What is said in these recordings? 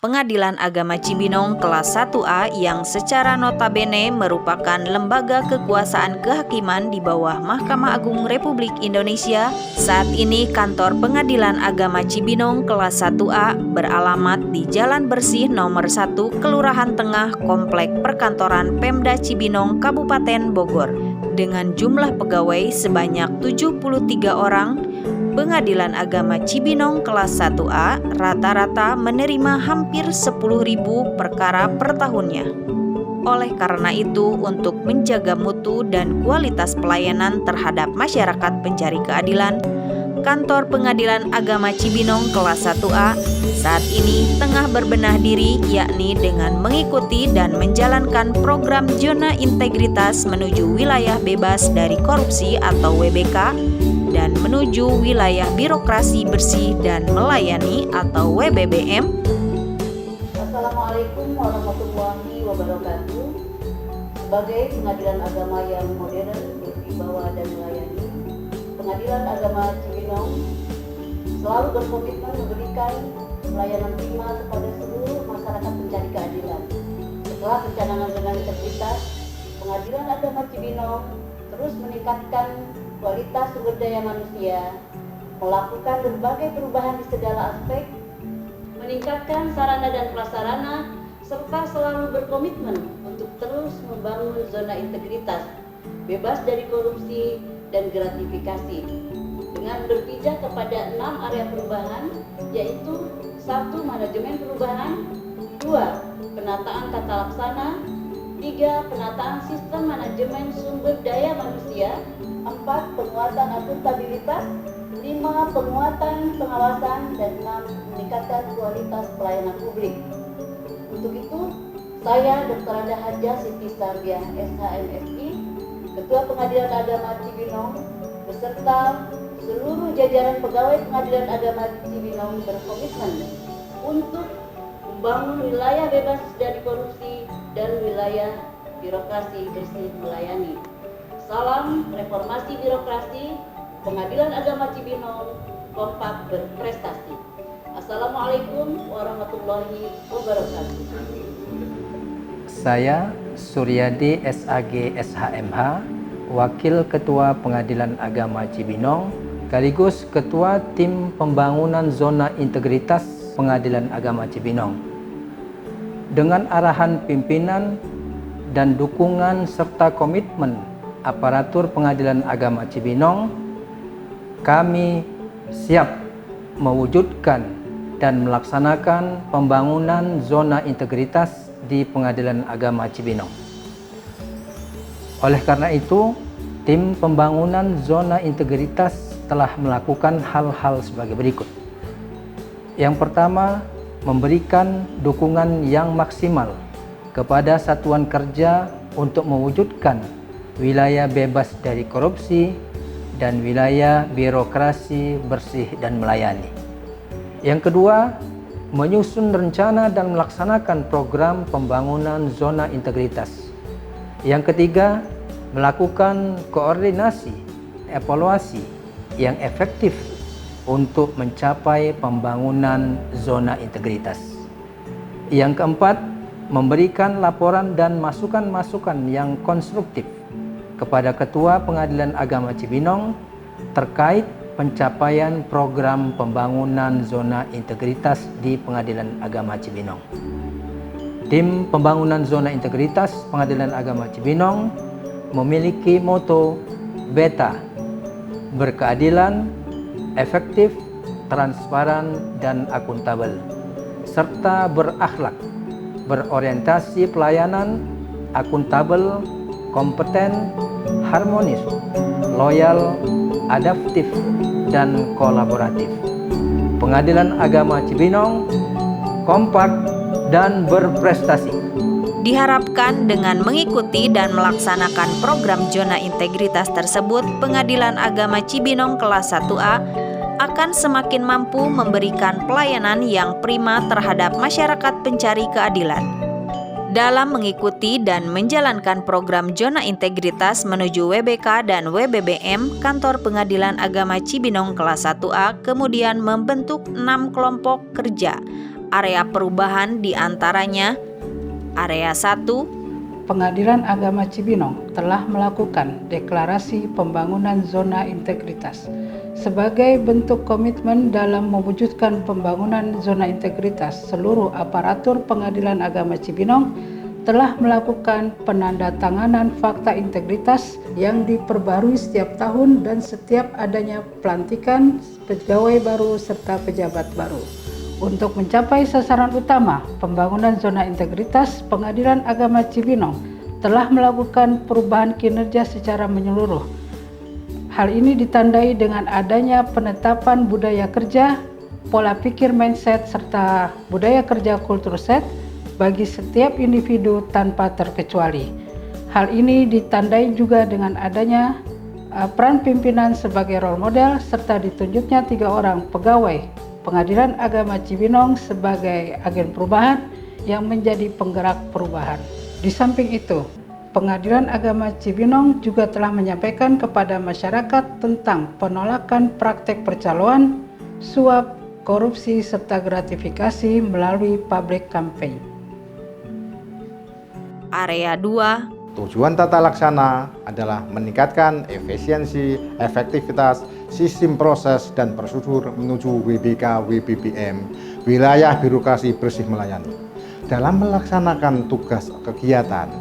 Pengadilan Agama Cibinong kelas 1A yang secara notabene merupakan lembaga kekuasaan kehakiman di bawah Mahkamah Agung Republik Indonesia. Saat ini kantor Pengadilan Agama Cibinong kelas 1A beralamat di Jalan Bersih nomor 1 Kelurahan Tengah Komplek Perkantoran Pemda Cibinong Kabupaten Bogor. Dengan jumlah pegawai sebanyak 73 orang, Pengadilan Agama Cibinong kelas 1A rata-rata menerima hampir 10.000 perkara per tahunnya. Oleh karena itu, untuk menjaga mutu dan kualitas pelayanan terhadap masyarakat pencari keadilan, Kantor Pengadilan Agama Cibinong kelas 1A saat ini tengah berbenah diri, yakni dengan mengikuti dan menjalankan program zona integritas menuju wilayah bebas dari korupsi atau WBK dan menuju wilayah birokrasi bersih dan melayani atau WBBM. Assalamualaikum warahmatullahi wabarakatuh. Sebagai pengadilan agama yang modern, berwibawa dan melayani, Pengadilan Agama Cibinong selalu berkomitmen memberikan pelayanan prima kepada seluruh masyarakat pencari keadilan. Setelah pencanangan dengan integritas, Pengadilan Agama Cibinong terus meningkatkan kualitas sumber daya manusia, melakukan berbagai perubahan di segala aspek, meningkatkan sarana dan prasarana, serta selalu berkomitmen untuk terus membangun zona integritas, bebas dari korupsi dan gratifikasi, dengan berpijak kepada 6 area perubahan, yaitu 1. Manajemen perubahan, 2. Penataan tata laksana, 3. Penataan sistem manajemen sumber daya manusia, 4. Penguatan akuntabilitas, 5. Penguatan pengawasan, dan 6. Meningkatkan kualitas pelayanan publik. Untuk itu, saya Dr. Anda Hajah Siti Sarbiah SHMSI, Ketua Pengadilan Agama Cibinong, beserta seluruh jajaran pegawai Pengadilan Agama Cibinong berkomitmen untuk membangun wilayah bebas dari korupsi dan wilayah birokrasi bersih melayani. Salam reformasi birokrasi, Pengadilan Agama Cibinong, kompak berprestasi. Assalamualaikum warahmatullahi wabarakatuh. Saya Suryadi SAG SHMH, Wakil Ketua Pengadilan Agama Cibinong, sekaligus Ketua Tim Pembangunan Zona Integritas Pengadilan Agama Cibinong. Dengan arahan pimpinan dan dukungan serta komitmen aparatur Pengadilan Agama Cibinong, kami siap mewujudkan dan melaksanakan pembangunan zona integritas di Pengadilan Agama Cibinong. Oleh karena itu, tim pembangunan zona integritas telah melakukan hal-hal sebagai berikut. Yang pertama, memberikan dukungan yang maksimal kepada satuan kerja untuk mewujudkan wilayah bebas dari korupsi dan wilayah birokrasi bersih dan melayani. Yang kedua, menyusun rencana dan melaksanakan program pembangunan zona integritas. Yang ketiga, melakukan koordinasi, evaluasi yang efektif untuk mencapai pembangunan zona integritas. Yang keempat, memberikan laporan dan masukan-masukan yang konstruktif kepada Ketua Pengadilan Agama Cibinong terkait pencapaian program pembangunan zona integritas di Pengadilan Agama Cibinong. Tim pembangunan zona integritas Pengadilan Agama Cibinong memiliki moto BETA, berkeadilan, efektif, transparan, dan akuntabel, serta berakhlak, berorientasi pelayanan, akuntabel, kompeten, harmonis, loyal, adaptif, dan kolaboratif. Pengadilan Agama Cibinong kompak dan berprestasi. Diharapkan dengan mengikuti dan melaksanakan program zona integritas tersebut, Pengadilan Agama Cibinong kelas 1A akan semakin mampu memberikan pelayanan yang prima terhadap masyarakat pencari keadilan. Dalam mengikuti dan menjalankan program zona integritas menuju WBK dan WBBM, Kantor Pengadilan Agama Cibinong kelas 1A kemudian membentuk 6 kelompok kerja Area perubahan diantaranya Area 1, Pengadilan Agama Cibinong telah melakukan deklarasi pembangunan zona integritas sebagai bentuk komitmen dalam mewujudkan pembangunan zona integritas. Seluruh aparatur Pengadilan Agama Cibinong telah melakukan penandatanganan fakta integritas yang diperbarui setiap tahun dan setiap adanya pelantikan pegawai baru serta pejabat baru. Untuk mencapai sasaran utama pembangunan zona integritas, Pengadilan Agama Cibinong telah melakukan perubahan kinerja secara menyeluruh. Hal ini ditandai dengan adanya penetapan budaya kerja, pola pikir mindset, serta budaya kerja kultur set bagi setiap individu tanpa terkecuali. Hal ini ditandai juga dengan adanya peran pimpinan sebagai role model serta ditunjuknya 3 orang pegawai Pengadilan Agama Cibinong sebagai agen perubahan yang menjadi penggerak perubahan. Di samping itu, Pengadilan Agama Cibinong juga telah menyampaikan kepada masyarakat tentang penolakan praktek percaloan, suap, korupsi, serta gratifikasi melalui public campaign. Area 2, Tujuan tata laksana adalah meningkatkan efisiensi, efektivitas, sistem proses dan prosedur menuju WBK WBBM, wilayah birokrasi bersih melayani. Dalam melaksanakan tugas kegiatan,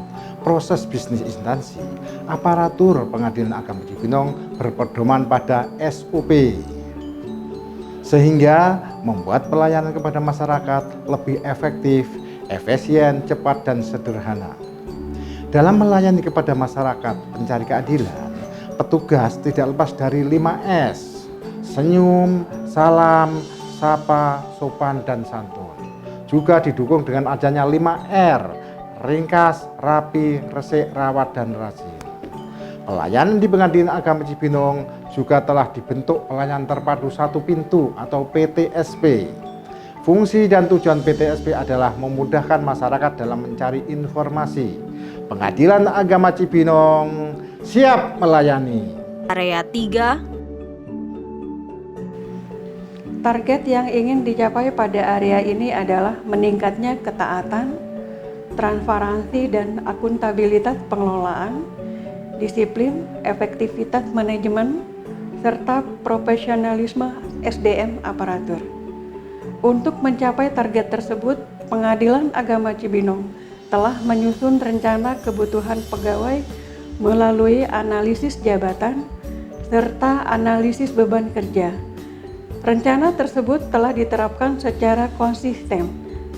proses bisnis instansi, aparatur Pengadilan Agama Cibinong berpedoman pada SOP, sehingga membuat pelayanan kepada masyarakat lebih efektif, efisien, cepat, dan sederhana. Dalam melayani kepada masyarakat pencari keadilan, petugas tidak lepas dari 5S: senyum, salam, sapa, sopan, dan santun. Juga didukung dengan adanya 5R: ringkas, rapi, resik, rawat, dan rajin. Pelayanan di Pengadilan Agama Cibinong juga telah dibentuk pelayanan terpadu satu pintu atau PTSP. Fungsi dan tujuan PTSP adalah memudahkan masyarakat dalam mencari informasi. Pengadilan Agama Cibinong siap melayani. Area 3, Target yang ingin dicapai pada area ini adalah meningkatnya ketaatan, transparansi dan akuntabilitas pengelolaan, disiplin, efektivitas manajemen, serta profesionalisme SDM aparatur. Untuk mencapai target tersebut, Pengadilan Agama Cibinong telah menyusun rencana kebutuhan pegawai melalui analisis jabatan serta analisis beban kerja. Rencana tersebut telah diterapkan secara konsisten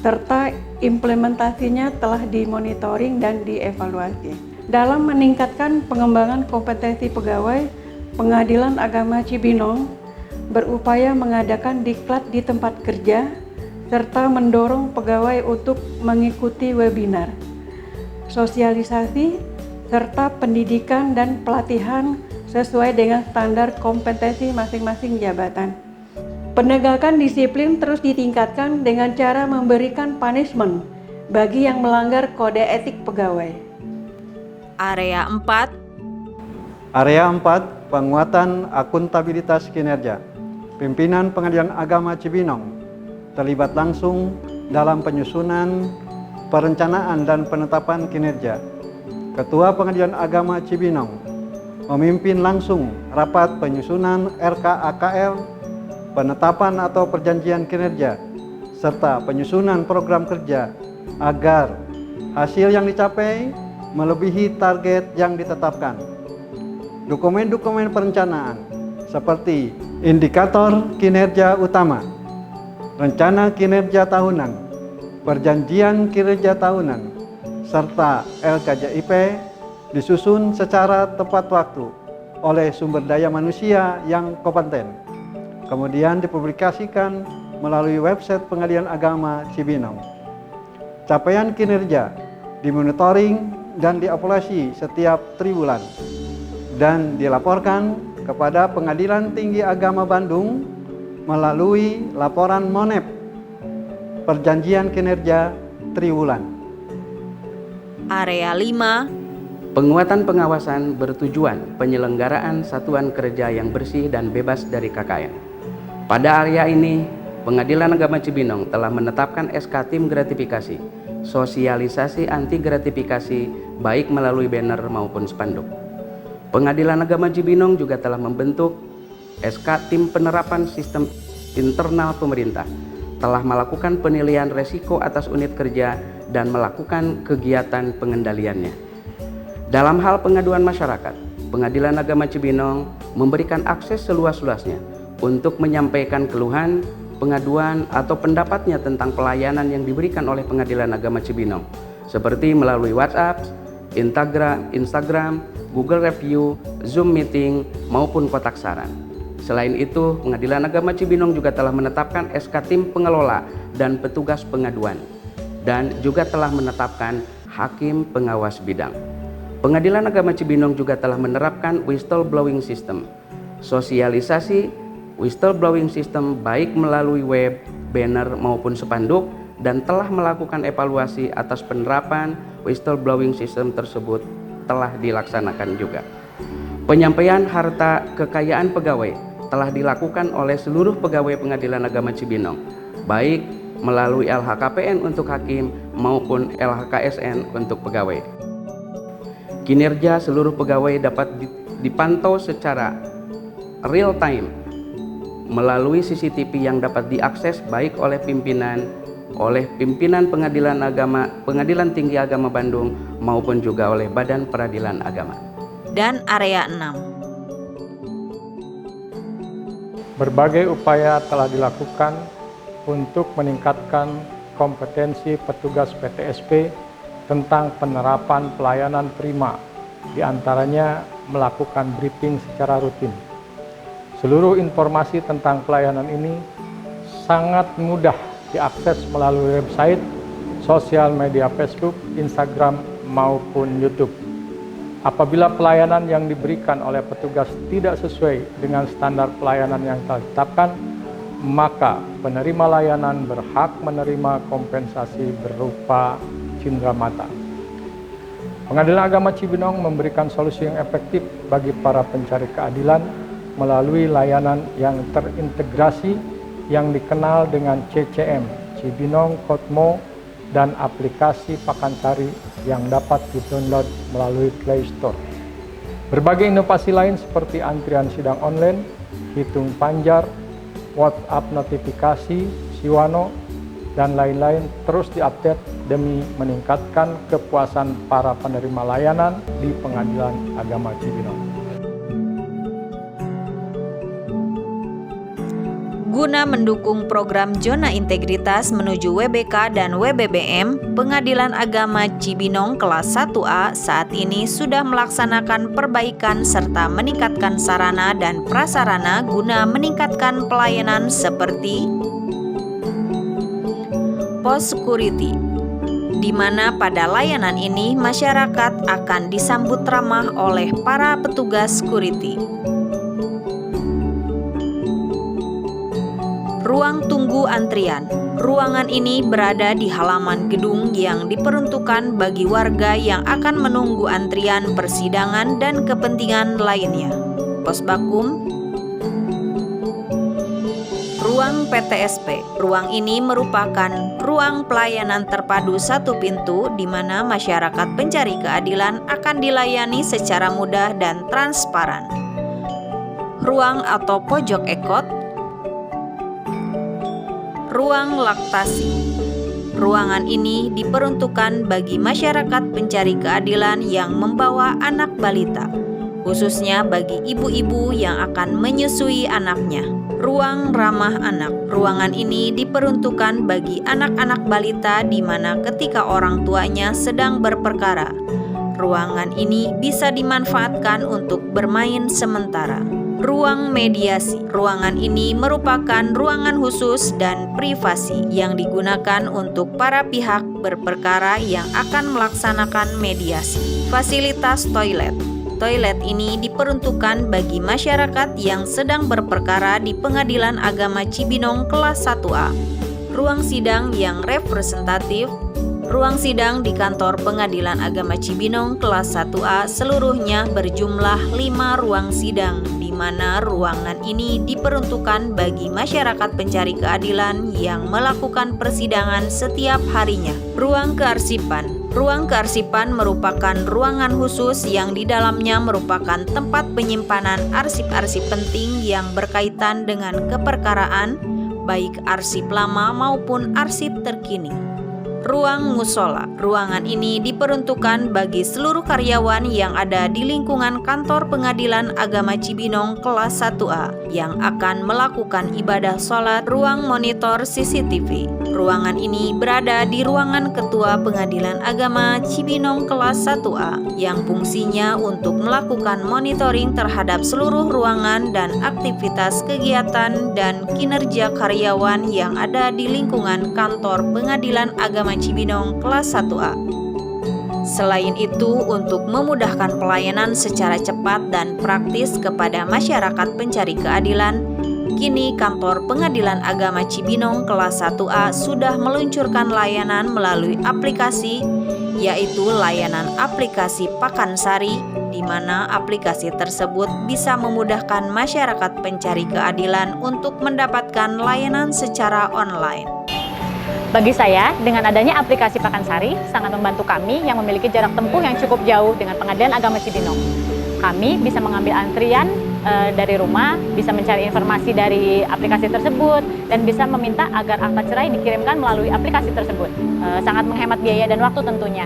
serta implementasinya telah dimonitoring dan dievaluasi. Dalam meningkatkan pengembangan kompetensi pegawai, Pengadilan Agama Cibinong berupaya mengadakan diklat di tempat kerja serta mendorong pegawai untuk mengikuti webinar, sosialisasi, serta pendidikan dan pelatihan sesuai dengan standar kompetensi masing-masing jabatan. Penegakan disiplin terus ditingkatkan dengan cara memberikan punishment bagi yang melanggar kode etik pegawai. Area 4, Area 4, penguatan akuntabilitas kinerja. Pimpinan Pengadilan Agama Cibinong terlibat langsung dalam penyusunan, perencanaan, dan penetapan kinerja. Ketua Pengadilan Agama Cibinong memimpin langsung rapat penyusunan RKAKL, penetapan atau perjanjian kinerja, serta penyusunan program kerja agar hasil yang dicapai melebihi target yang ditetapkan. Dokumen-dokumen perencanaan seperti indikator kinerja utama, rencana kinerja tahunan, perjanjian kinerja tahunan, serta LKJIP disusun secara tepat waktu oleh sumber daya manusia yang kompeten. Kemudian dipublikasikan melalui website Pengadilan Agama Cibinong. Capaian kinerja dimonitoring dan dievaluasi setiap triwulan dan dilaporkan kepada Pengadilan Tinggi Agama Bandung melalui laporan MONEP, perjanjian kinerja triwulan. Area 5, Penguatan pengawasan bertujuan penyelenggaraan satuan kerja yang bersih dan bebas dari KKN. Pada area ini, Pengadilan Agama Cibinong telah menetapkan SK Tim Gratifikasi, sosialisasi anti gratifikasi baik melalui banner maupun spanduk. Pengadilan Agama Cibinong juga telah membentuk SK Tim Penerapan Sistem Internal Pemerintah, telah melakukan penilaian resiko atas unit kerja dan melakukan kegiatan pengendaliannya. Dalam hal pengaduan masyarakat, Pengadilan Agama Cibinong memberikan akses seluas-luasnya untuk menyampaikan keluhan, pengaduan, atau pendapatnya tentang pelayanan yang diberikan oleh Pengadilan Agama Cibinong, seperti melalui WhatsApp, Instagram, Google Review, Zoom Meeting, maupun kotak saran. Selain itu, Pengadilan Agama Cibinong juga telah menetapkan SK Tim Pengelola dan Petugas Pengaduan, dan juga telah menetapkan Hakim Pengawas Bidang. Pengadilan Agama Cibinong juga telah menerapkan whistleblowing system, sosialisasi whistleblowing system baik melalui web, banner maupun spanduk, dan telah melakukan evaluasi atas penerapan whistleblowing system tersebut telah dilaksanakan juga. Penyampaian harta kekayaan pegawai telah dilakukan oleh seluruh pegawai Pengadilan Agama Cibinong, baik melalui LHKPN untuk hakim maupun LHKSN untuk pegawai. Kinerja seluruh pegawai dapat dipantau secara real time melalui CCTV yang dapat diakses baik oleh pimpinan Pengadilan Tinggi Agama Bandung maupun juga oleh Badan Peradilan Agama. Dan area 6. Berbagai upaya telah dilakukan untuk meningkatkan kompetensi petugas PTSP tentang penerapan pelayanan prima, diantaranya melakukan briefing secara rutin. Seluruh informasi tentang pelayanan ini sangat mudah diakses melalui website, sosial media Facebook, Instagram, maupun YouTube. Apabila pelayanan yang diberikan oleh petugas tidak sesuai dengan standar pelayanan yang telah ditetapkan, maka penerima layanan berhak menerima kompensasi berupa cindera mata. Pengadilan Agama Cibinong memberikan solusi yang efektif bagi para pencari keadilan melalui layanan yang terintegrasi yang dikenal dengan CCM, Cibinong Kotmo, dan aplikasi Pakansari yang dapat di-download melalui Play Store. Berbagai inovasi lain seperti antrian sidang online, hitung panjar, WhatsApp notifikasi, Siwano, dan lain-lain terus diupdate demi meningkatkan kepuasan para penerima layanan di Pengadilan Agama Cibinong. Guna mendukung program Zona Integritas menuju WBK dan WBBM, Pengadilan Agama Cibinong kelas 1A saat ini sudah melaksanakan perbaikan serta meningkatkan sarana dan prasarana guna meningkatkan pelayanan seperti pos security, di mana pada layanan ini masyarakat akan disambut ramah oleh para petugas security. Ruang tunggu antrian. Ruangan ini berada di halaman gedung yang diperuntukkan bagi warga yang akan menunggu antrian persidangan dan kepentingan lainnya. Pos bakum. Ruang PTSP. Ruang ini merupakan ruang pelayanan terpadu satu pintu di mana masyarakat pencari keadilan akan dilayani secara mudah dan transparan. Ruang atau pojok ekot. Ruang laktasi. Ruangan ini diperuntukkan bagi masyarakat pencari keadilan yang membawa anak balita, khususnya bagi ibu-ibu yang akan menyusui anaknya. Ruang ramah anak. Ruangan ini diperuntukkan bagi anak-anak balita di mana ketika orang tuanya sedang berperkara. Ruangan ini bisa dimanfaatkan untuk bermain sementara. Ruang mediasi. Ruangan ini merupakan ruangan khusus dan privasi yang digunakan untuk para pihak berperkara yang akan melaksanakan mediasi. Fasilitas toilet. Toilet ini diperuntukkan bagi masyarakat yang sedang berperkara di Pengadilan Agama Cibinong kelas 1A. Ruang sidang yang representatif. Ruang sidang di kantor Pengadilan Agama Cibinong kelas 1A seluruhnya berjumlah 5 ruang sidang, di mana ruangan ini diperuntukkan bagi masyarakat pencari keadilan yang melakukan persidangan setiap harinya. Ruang kearsipan. Ruang kearsipan merupakan ruangan khusus yang di dalamnya merupakan tempat penyimpanan arsip-arsip penting yang berkaitan dengan keperkaraan, baik arsip lama maupun arsip terkini. Ruang musola. Ruangan ini diperuntukkan bagi seluruh karyawan yang ada di lingkungan kantor Pengadilan Agama Cibinong kelas 1A yang akan melakukan ibadah sholat. Ruang monitor CCTV. Ruangan ini berada di ruangan Ketua Pengadilan Agama Cibinong kelas 1A yang fungsinya untuk melakukan monitoring terhadap seluruh ruangan dan aktivitas kegiatan dan kinerja karyawan yang ada di lingkungan kantor Pengadilan Agama Cibinong kelas 1A. Selain itu, untuk memudahkan pelayanan secara cepat dan praktis kepada masyarakat pencari keadilan, kini kantor Pengadilan Agama Cibinong kelas 1A sudah meluncurkan layanan melalui aplikasi, yaitu layanan aplikasi Pakansari, di mana aplikasi tersebut bisa memudahkan masyarakat pencari keadilan untuk mendapatkan layanan secara online. Bagi saya, dengan adanya aplikasi Pakansari sangat membantu kami yang memiliki jarak tempuh yang cukup jauh dengan Pengadilan Agama Cibinong. Kami bisa mengambil antrian dari rumah, bisa mencari informasi dari aplikasi tersebut, dan bisa meminta agar akta cerai dikirimkan melalui aplikasi tersebut. Sangat menghemat biaya dan waktu tentunya.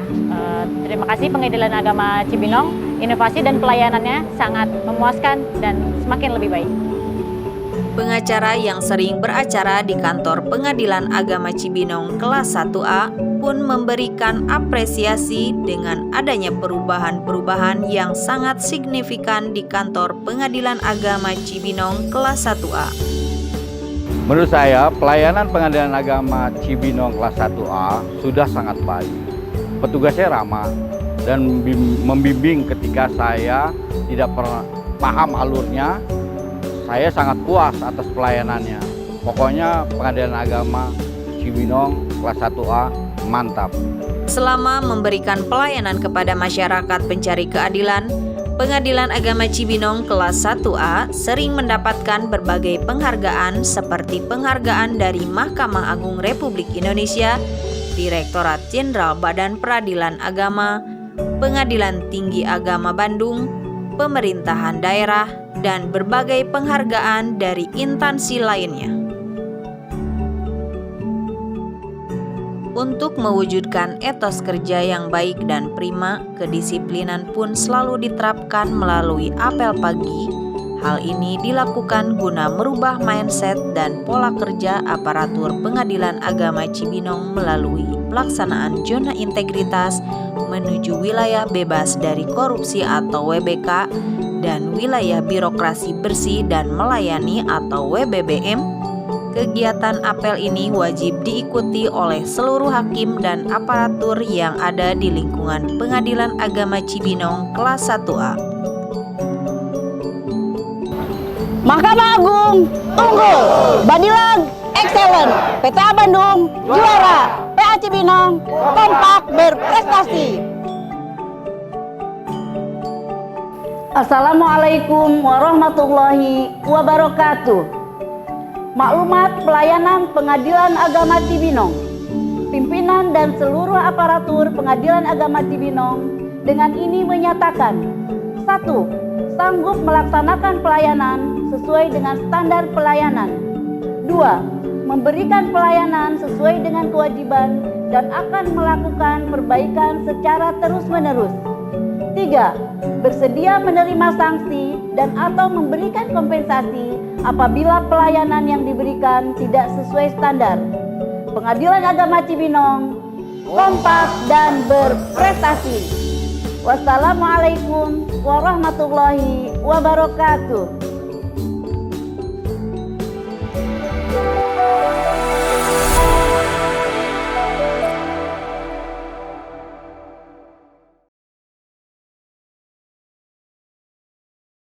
Terima kasih Pengadilan Agama Cibinong, inovasi dan pelayanannya sangat memuaskan dan semakin lebih baik. Pengacara yang sering beracara di kantor Pengadilan Agama Cibinong kelas 1A pun memberikan apresiasi dengan adanya perubahan-perubahan yang sangat signifikan di kantor Pengadilan Agama Cibinong kelas 1A. Menurut saya, pelayanan Pengadilan Agama Cibinong kelas 1A sudah sangat baik. Petugasnya ramah dan membimbing ketika saya tidak pernah paham alurnya. Saya sangat puas atas pelayanannya. Pokoknya Pengadilan Agama Cibinong kelas 1A mantap. Selama memberikan pelayanan kepada masyarakat pencari keadilan, Pengadilan Agama Cibinong kelas 1A sering mendapatkan berbagai penghargaan seperti penghargaan dari Mahkamah Agung Republik Indonesia, Direktorat Jenderal Badan Peradilan Agama, Pengadilan Tinggi Agama Bandung, pemerintahan daerah, dan berbagai penghargaan dari instansi lainnya. Untuk mewujudkan etos kerja yang baik dan prima, kedisiplinan pun selalu diterapkan melalui apel pagi. Hal ini dilakukan guna merubah mindset dan pola kerja aparatur Pengadilan Agama Cibinong melalui pelaksanaan zona integritas menuju wilayah bebas dari korupsi atau WBK dan wilayah birokrasi bersih dan melayani atau WBBM. Kegiatan apel ini wajib diikuti oleh seluruh hakim dan aparatur yang ada di lingkungan Pengadilan Agama Cibinong kelas 1A. Mahkamah Agung unggul, Badilag excellent, PTA Bandung juara, PA Cibinong kompak berprestasi. Assalamualaikum warahmatullahi wabarakatuh. Maklumat pelayanan Pengadilan Agama Cibinong. Pimpinan dan seluruh aparatur Pengadilan Agama Cibinong dengan ini menyatakan: 1. Sanggup melaksanakan pelayanan sesuai dengan standar pelayanan. 2. Memberikan pelayanan sesuai dengan kewajiban dan akan melakukan perbaikan secara terus-menerus. 3. Bersedia menerima sanksi dan atau memberikan kompensasi apabila pelayanan yang diberikan tidak sesuai standar. Pengadilan Agama Cibinong kompak dan berprestasi. Wassalamualaikum warahmatullahi wabarakatuh.